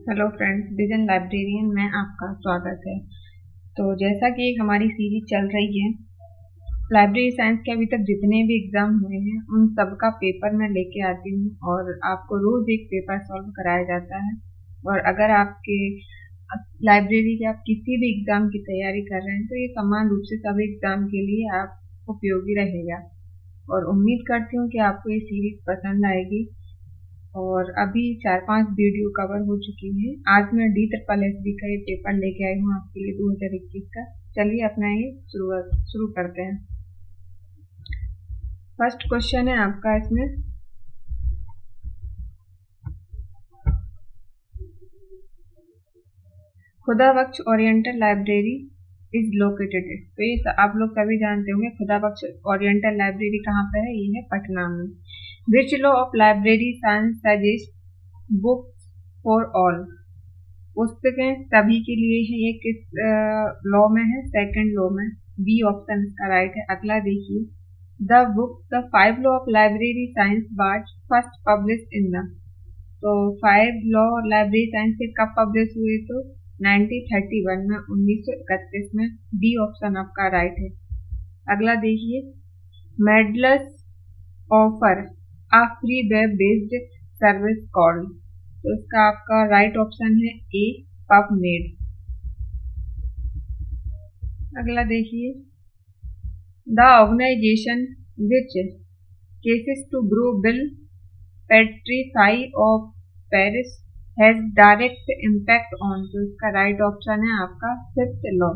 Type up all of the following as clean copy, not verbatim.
Hello friends, vision librarian में आपका स्वागत है। तो जैसा कि हमारी सीरीज चल रही है, लाइब्रेरी साइंस के अभी तक जितने भी एग्जाम हुए हैं उन सब का पेपर मैं लेके आती हूँ और आपको रोज एक पेपर सॉल्व कराया जाता है। और अगर आपके लाइब्रेरी के आप किसी भी एग्जाम की तैयारी कर रहे हैं तो ये समान रूप से सभी एग्जाम के लिए आप उपयोगी रहेगा। और उम्मीद करती हूँ कि आपको ये सीरीज पसंद आएगी। और अभी 4-5 वीडियो कवर हो चुकी है। आज मैं DSSB का ये पेपर लेके आई हूँ आपके लिए 2021 का। चलिए अपना ये शुरू करते हैं। फर्स्ट क्वेश्चन है आपका इसमें, खुदा बख्श ओरिएंटल लाइब्रेरी इज लोकेटेड। तो ये आप लोग सभी जानते होंगे खुदा बख्श ओरिएंटल लाइब्रेरी कहाँ पे है। ये है पटना में। Which law of library science suggest books for all. पुस्तकें सभी के लिए है। ये किस लॉ में है? सेकंड लॉ में। बी ऑप्शन इसका राइट है। अगला देखिए, the 5 law of library science was first publish in the. तो 5 लॉ लाइब्रेरी साइंस के कब पब्लिश हुए? तो 1931 में, 1931 में। डी ऑप्शन आपका राइट है। अगला देखिए, MEDLARS offer a free web based service called. तो इसका आपका राइट ऑप्शन है ए, पबमेड। अगला देखिए, the organisation which cases to grow bill petrify of Paris has direct impact on. तो इसका राइट ऑप्शन है आपका फिफ्थ लॉ।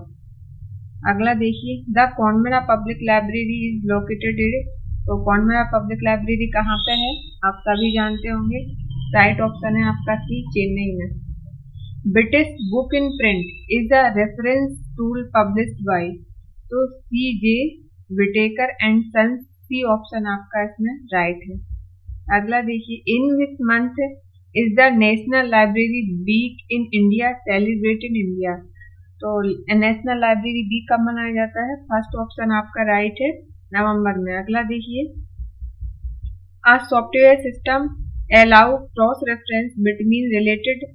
अगला देखिए, the Connemara public library is located. तो कॉनबरा पब्लिक लाइब्रेरी कहाँ पे है? आप सभी जानते होंगे। राइट ऑप्शन है आपका सी, चेन्नई में। British book in print is a reference tool published by. तो CJ Whitaker and sons. C option आपका इसमें राइट है। अगला देखिए, in which month is the national library week in India celebrate in India. तो national library week कब मनाया जाता है? फर्स्ट ऑप्शन आपका राइट है, नवंबर में। अगला देखिए, a software system allow cross reference between related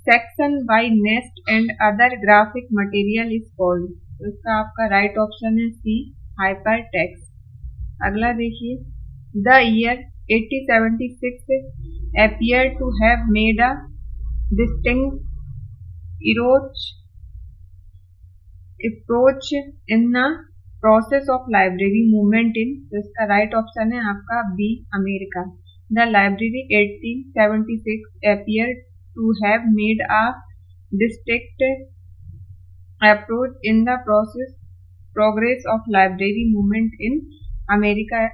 section by nest and other graphic material is called. तो इसका आपका राइट ऑप्शन है सी, हाइपर टेक्स्ट। अगला देखिए, the year 1876 appear to have made a distinct approach in the process of library movement in। तो इसका right option है आपका B, America. The library 1876 appear to have made a distinct approach in the progress of library movement in America.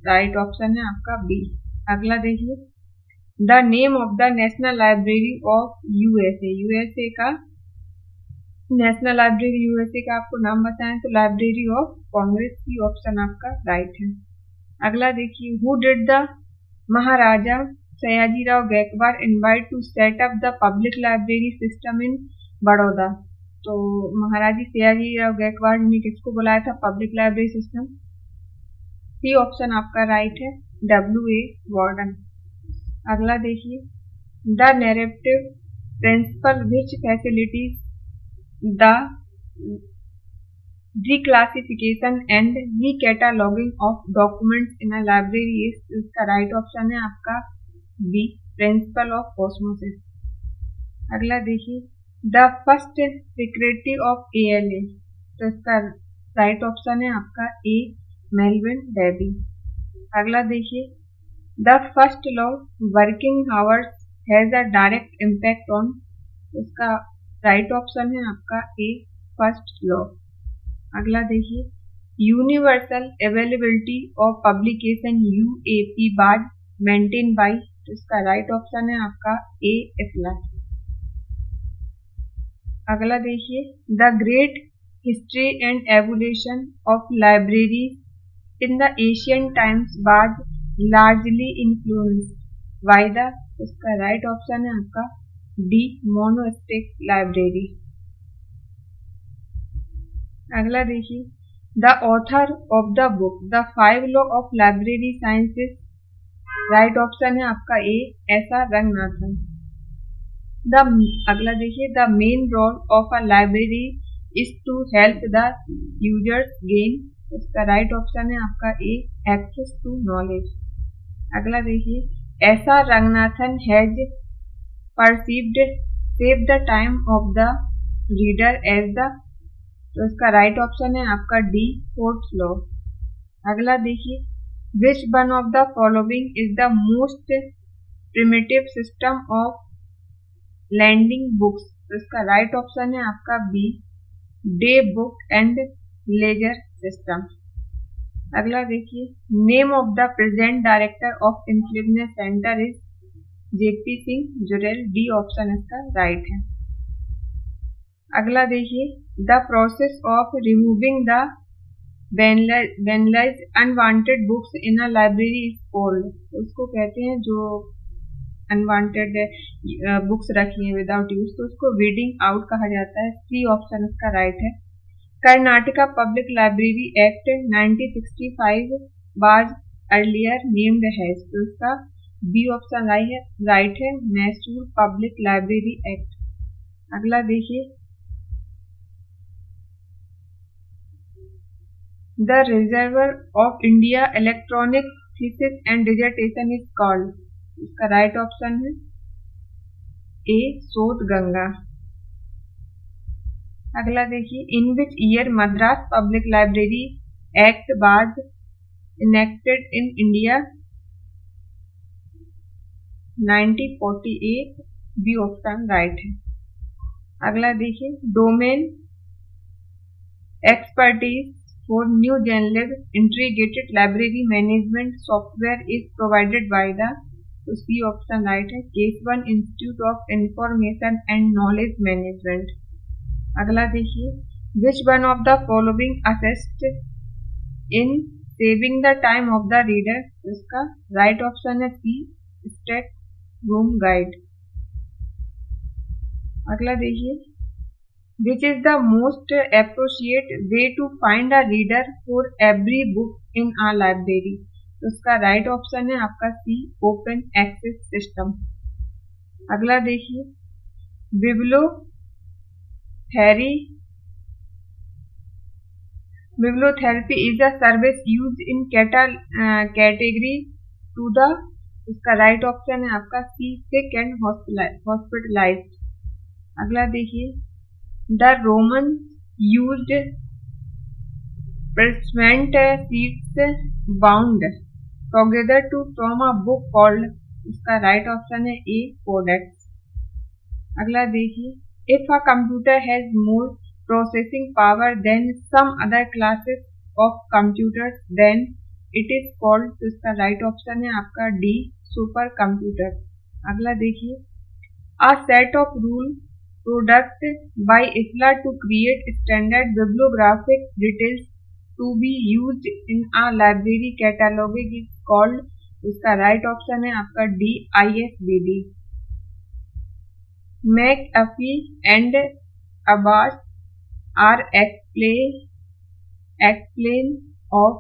Right option है आपका B. अगला देखिए, the name of the national library of USA. USA का national library USA का आपको नाम बताएं तो लाइब्रेरी ऑफ कांग्रेस। की ऑप्शन आपका राइट है। अगला देखिए, who did the Maharaja Sayajirao Gaekwad invite to set up the public library system in Baroda. तो महाराजी सयाजीराव गायकवाड़ ने किसको बुलाया था public library system? C option आपका राइट है, W.A. वार्डन। अगला देखिए, the narrative principle which facilitates the reclassification and recataloguing of documents in a library is. इसका राइट ऑप्शन है आपका बी, प्रिंसिपल ऑफ ऑस्मोसिस। अगला देखिए, the first secretary of ALA। तो इसका राइट ऑप्शन है आपका ए, मेलविन डेवी। अगला देखिए, the first law working hours has a direct impact on. इसका राइट ऑप्शन है आपका ए, फर्स्ट लॉ। अगला देखिए, universal availability of publication UAP was maintain by. तो इसका राइट ऑप्शन है आपका ए, इफ्ला। अगला देखिए, the great history and evolution of library in the ancient times was largely influenced by the। इसका राइट ऑप्शन है आपका डी, मोनोस्टिक लाइब्रेरी। अगला देखिए, the author of the book the 5 law of library sciences. Right option है आपका A, ऐसा Ranganathan. The अगला देखिए, the main role of a library is to help the users gain. इसका राइट ऑप्शन है आपका ए, एक्सेस टू नॉलेज। अगला देखिए, ऐसा Ranganathan has perceived save the time of the reader as the, तो इसका राइट ऑप्शन है आपका डी, फोर्थ लॉ। अगला देखिए, which one of the following is the most primitive system of lending books, तो इसका राइट ऑप्शन है आपका B, day book and ledger system. अगला देखिए, name of the present director of intelligence centre is JP Singh Jurel, D option इसका right है। अगला देखिए, the process of removing the vandalized unwanted books in a library is called, उसको कहते हैं जो अनवांटेड बुक्स रखी हैं विदाउट यूज, तो उसको वीडिंग आउट कहा जाता है, सी ऑप्शन इसका राइट है। Karnataka public library act 1965 was earlier named has, तो इसका बी ऑप्शन राइट है, मैसूर पब्लिक लाइब्रेरी एक्ट। अगला देखिए, the reservoir of India electronic thesis and dissertation is called, इसका राइट ऑप्शन है ए, शोध गंगा। अगला देखिए, in which year Madras public library act was enacted in India, 1948, B option right है। अगला देखिए, domain expertise for New Genlib integrated library management software is provided by the, तो सी option right है, Kesavan institute of information and knowledge management. अगला देखिए, which one of the following assist in saving the time of the reader, इसका right option है सी, state room guide. अगला देखिए, which is the most appropriate way to find a reader for every book in a library, तो उसका right option है आपका सी, open access system. अगला देखिए, bibliotherapy is a service use in category to the, इसका right option है आपका सी, sick and hospitalised. अगला देखिए, The Romans used parchment sheets bound together to form a book called, इसका राइट ऑप्शन है ए, codex. अगला देखिए, if a computer has more processing power than some other classes of computers then it is called, तो इसका right option है आपका D, super computer. अगला देखिए, a set of rules product by ISLA to create standard bibliographic details to be used in a library cataloging is called, इसका right option है आपका D, ISBD। McAfee and Abbas are explain of,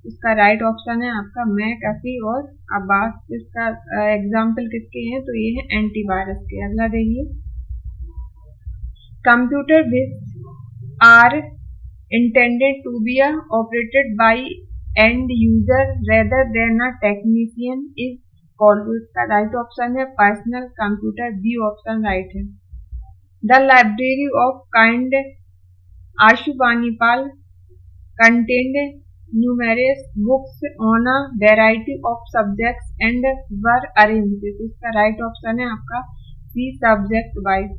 इसका right option है आपका मैकअफी और अब्बास। इसका example किसके हैं, तो ये है एंटीवायरस के। अगला देखिए, Computer which are intended to be operated by end user rather than a technician is called, इसका राइट ऑप्शन है personal computer, B option right है। The library of kind Ashurbanipal contained numerous books on a variety of subjects and were arranged, इसका right option है आपका C, subject wise.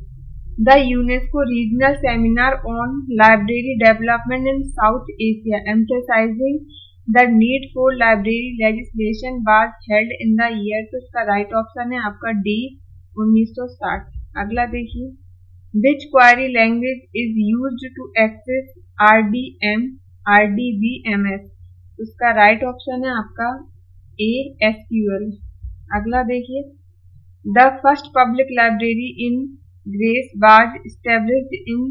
The UNESCO Regional Seminar on Library Development in South Asia, emphasizing the need for library legislation, was held in the year, तो इसका right option है आपका D, 1960। अगला देखिए, which query language is used to access RDBMS, तो इसका right option है आपका ए, SQL। अगला देखिए, the first public library in Greece was established in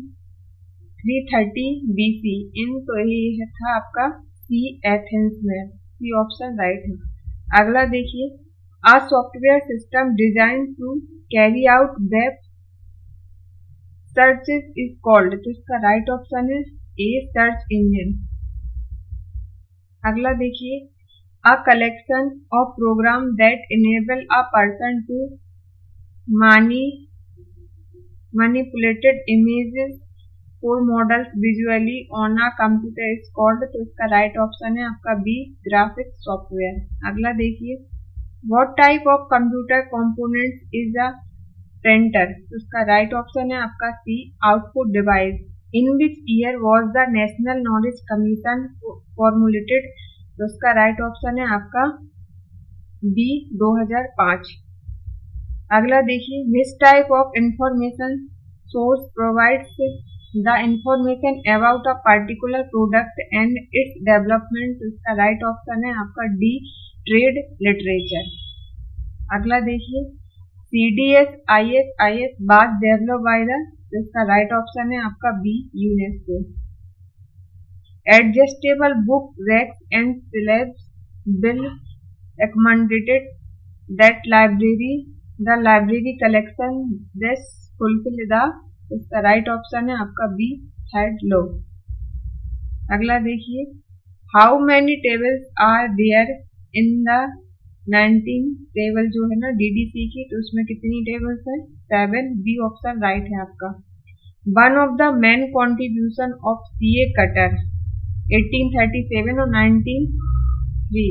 330 BC in, तो ये था आपका सी, एथेंस में, सी ऑप्शन राइट है। अगला देखिए, a software system designed to carry out web searches is called, तो इसका राइट ऑप्शन है ए सर्च इंजन। अगला देखिए, a collection of program that enable a person to manipulated images for models visually on a computer is called, तो इसका right option है आपका B graphics software. अगला देखिए, what type of computer components is a printer, तो इसका right option है आपका C output device. In which year was the national knowledge commission formulated, तो इसका राइट ऑप्शन है आपका बी 2005। अगला देखिए, which type of information source provides the information about a particular product and its development, तो इसका राइट ऑप्शन है आपका डी ट्रेड लिटरेचर। अगला देखिए, CDS IS was developed by the, तो इसका राइट ऑप्शन है आपका B UNESCO. Adjustable book racks and shelves will accommodated that the library collection this fulfill the, इसका राइट ऑप्शन है आपका बी थर्ड लो। अगला देखिए, how many tables are there in the 19 table जो है ना DDC की, तो उसमें कितनी टेबल्स है 7, बी ऑप्शन राइट है आपका। One of the main contribution of CA Cutter 1837 और 1903,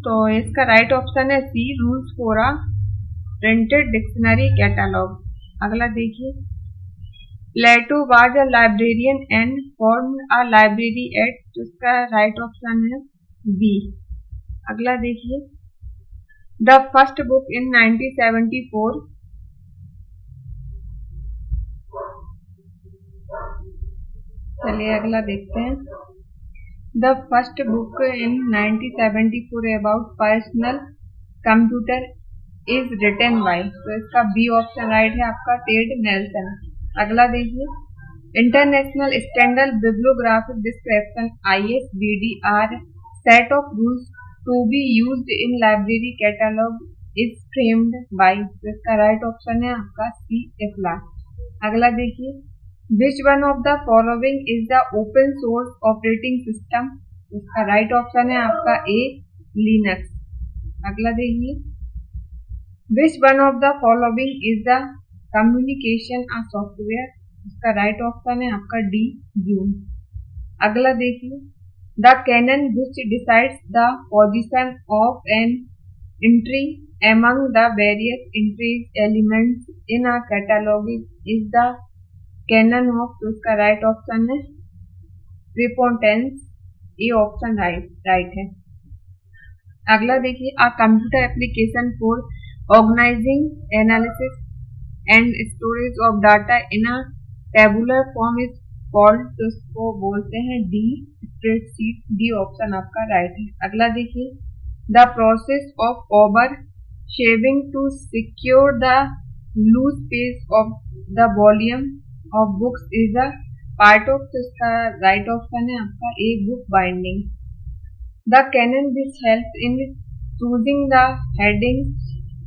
तो इसका राइट ऑप्शन है C rules for a printed dictionary catalogue. अगला देखिए, Plato was a librarian and formed a library at, तो इसका राइट ऑप्शन है बी। अगला देखिए, द फर्स्ट बुक इन 1974, चलिए अगला देखते हैं। The first book in 1974 about personal computer is written by, तो इसका बी ऑप्शन राइट है आपका टेड नेल्सन। अगला देखिए, international standard bibliographic description ISBD are set of rules to be used in library catalogue is framed by, तो इसका right option है आपका सी इफ्ला। अगला देखिए, Which one of the following is the open source operating system, इसका right option है आपका ए Linux. अगला देखिए, Which one of the following is the communication a software, इसका राइट ऑप्शन है आपका डी जूम। अगला देखिए, The canon which decides the position of an entry among the various entries elements in a catalog is the cannon of, तो इसका right option है प्रीपोर्टेंस, ये option right है। अगला देखिए, a computer application for organising analysis and storage of data in a tabular form is called, तो इसको बोलते हैं डी स्प्रेडशीट, डी ऑप्शन आपका राइट है। अगला देखिए, the process of over sewing to secure the loose page of the volume of books is a part of, तो इसका राइट ऑप्शन है आपका A book binding. The canon which help in choosing the heading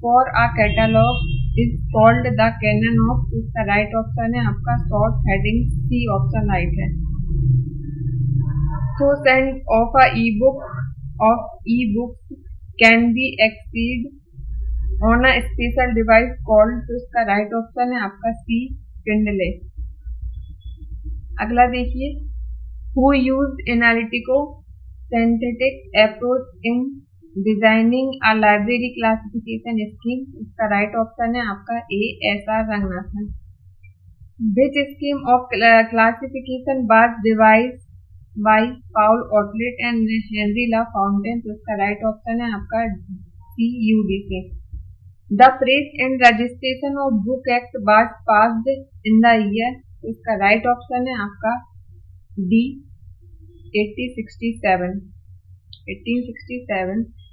for a catalogue is called the canon of, तो इसका right option है आपका short heading, C option right है। So send of a e-books can be accessed on a special device called, तो इसका right option है आपका सी Kindle. अगला देखिए, who used analytico synthetic approach in designing a library classification scheme, इसका right option है आपका ए SR Ranganathan. which scheme of classification was devised by Paul Otlet and Henry LaFontaine, तो इसका राइट ऑप्शन है आपका CUDC। The Press and Registration of Book Act was passed in the year, इसका right option है आपका D 1867,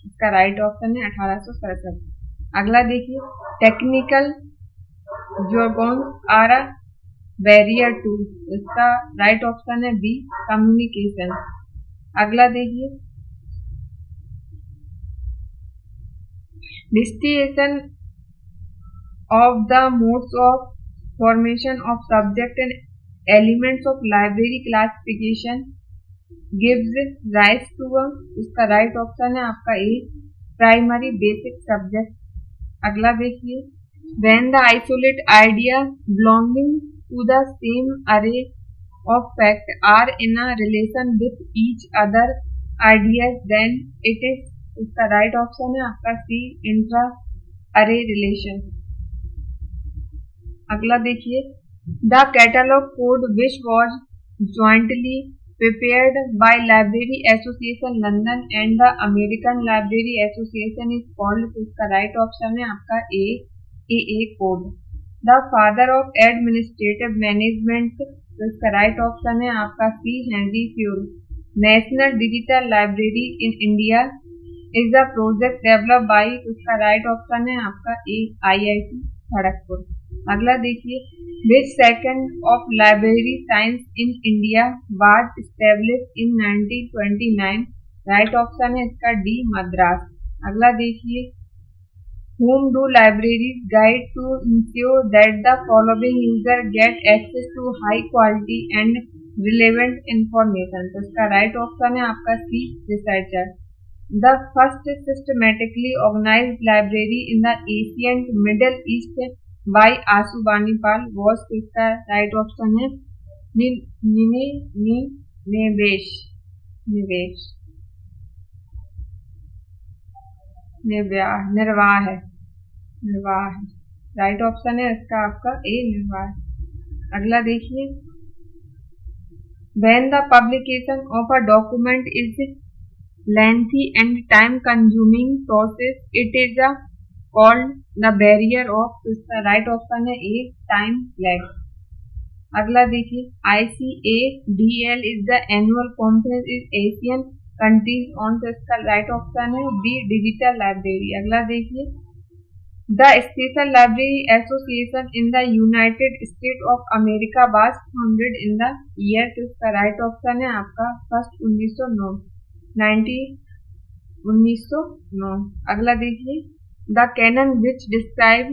इसका right option है 1867। अगला देखिए, technical jargons are a barrier to, इसका राइट ऑप्शन है बी कम्युनिकेशन। अगला देखिए, डिस्टिएशन of the modes of formation of subject and elements of library classification gives rise to a, इसका राइट ऑप्शन है आपका ए प्राइमरी बेसिक सब्जेक्ट। अगला देखिए, when the isolate idea belonging to the same array of fact are in a relation with each other ideas then it is, इसका right option है आपका सी intra अरे relation. अगला देखिए, the catalogue code which was jointly prepared by Library Association London and the American Library Association is called, इसका right option है आपका A code. The father of administrative management, इसका right option है आपका C Henry Fayol. National digital library in India is the project develop by, उसका right option है आपका A IIT Kharagpur. अगला देखिए, which second of library science in India was established in 1929, right option है इसका D Madras. अगला देखिए, whom do libraries guide to ensure that the following user get access to high quality and relevant information, तो इसका right option है आपका सी researcher. The first systematically organized library in the ancient Middle East by Ashurbanipal was, इसका right option है निर्वाह है, right option है इसका आपका ए निर्वाह। अगला देखिए, when the publication of a document is lengthy and time consuming process it is called the barrier of, इसका राइट ऑप्शन है ए टाइम लैग। अगला देखिए, ICADL is the annual conference in Asian countries on, तो इसका right option है D digital library. अगला देखिए, the special library association in the United state of America was founded in the year, तो इसका right option है आपका first 1909। अगला देखिए, the canon which describe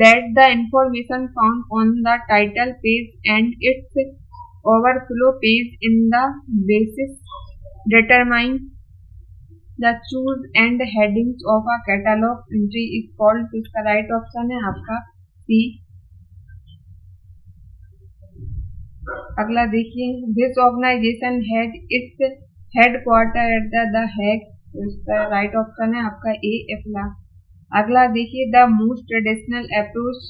that the information found on the title page and its overflow page in the basis determine the choose and headings of a catalog entry is called, तो इसका right option है आपका C. अगला देखिए, this organisation has its headquarter at the Hague, तो इसका right option है आपका ए एफला। अगला देखिए, the most traditional approach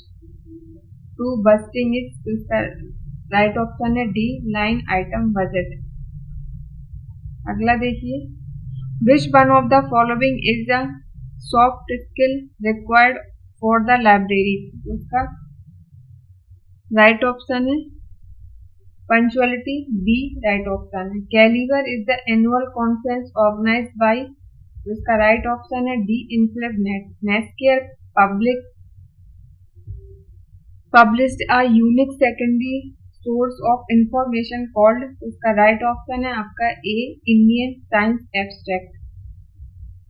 to budgeting is, तो इसका राइट ऑप्शन है डी लाइन आइटम बजट। अगला देखिए, which one of the following is the soft skill required for the library, उसका राइट ऑप्शन है पंचुअलिटी, बी राइट ऑप्शन है। कैलिवर is the annual conference organised by, उसका right option है D INFLIBNET. NISCAIR published a unique secondary source of information called, उसका right option है आपका A Indian science abstract.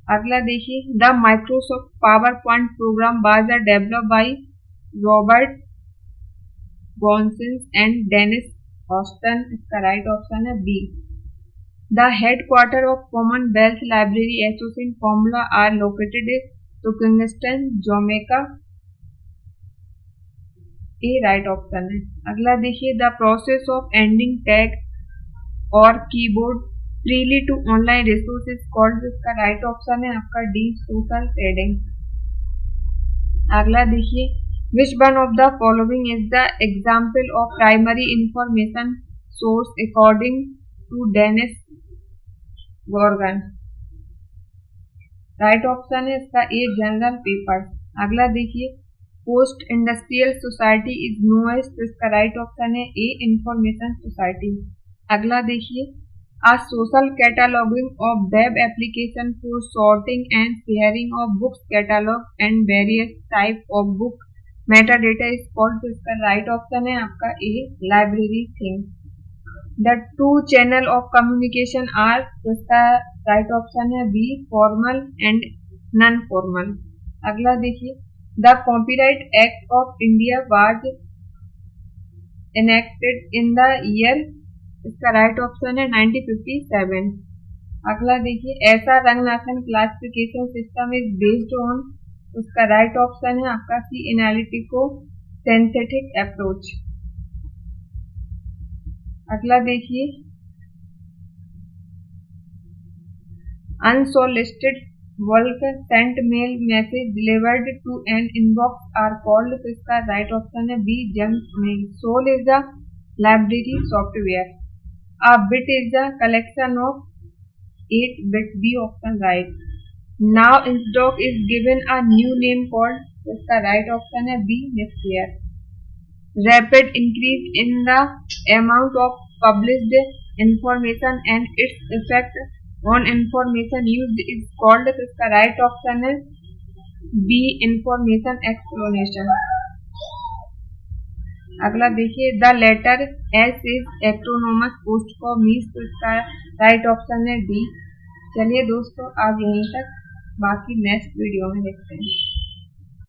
अगला देखिए, the Microsoft PowerPoint program was developed by Robert Gaskins and Dennis Austin, इसका right option है B. The headquarter of commonwealth library association formula are located, तो Kingston Jamaica, A right option है। अगला देखिए, the process of adding tag or keyboard freely to online resources called, इसका right option है आपका D social trading. अगला देखिए, which one of the following is the example of primary information source according to Denis Grogan, right option है इसका A general paper. अगला देखिए, post industrial society is नोएस्ट, तो इसका राइट ऑप्शन है ए इंफॉर्मेशन सोसाइटी। अगला देखिए, a social cataloguing of web application for sorting and sharing of books catalogue and various type of book metadata is called, तो इसका राइट ऑप्शन है आपका A LibraryThing. The two channel of communication are, तो इसका right option है B formal and non formal. अगला देखिए, the copyright act of India was enacted in the year, इसका राइट ऑप्शन है 1957। अगला देखिए, ऐसा Ranganathan classification system is based on, उसका राइट ऑप्शन है आपका सी, एनालिटिको सिंथेटिक अप्रोच। अगला देखिए, unsolicited bulk sent mail message delivered to an inbox are called, तो इसका राइट ऑप्शन है B, junk mail. SOUL is the library software. A bit is the collection of 8 bit, B option right. Now INSDOC is given a new name called, तो इसका right option है B, next. Rapid increase in the amount of published information and its effect on information used is called, तो इसका right option है B, information explosion. अगला देखिए, the letter S is acronymous post for means, तो इसका right option है D. चलिए दोस्तों, आज यहीं तक, बाकी नेक्स्ट वीडियो में देखते हैं।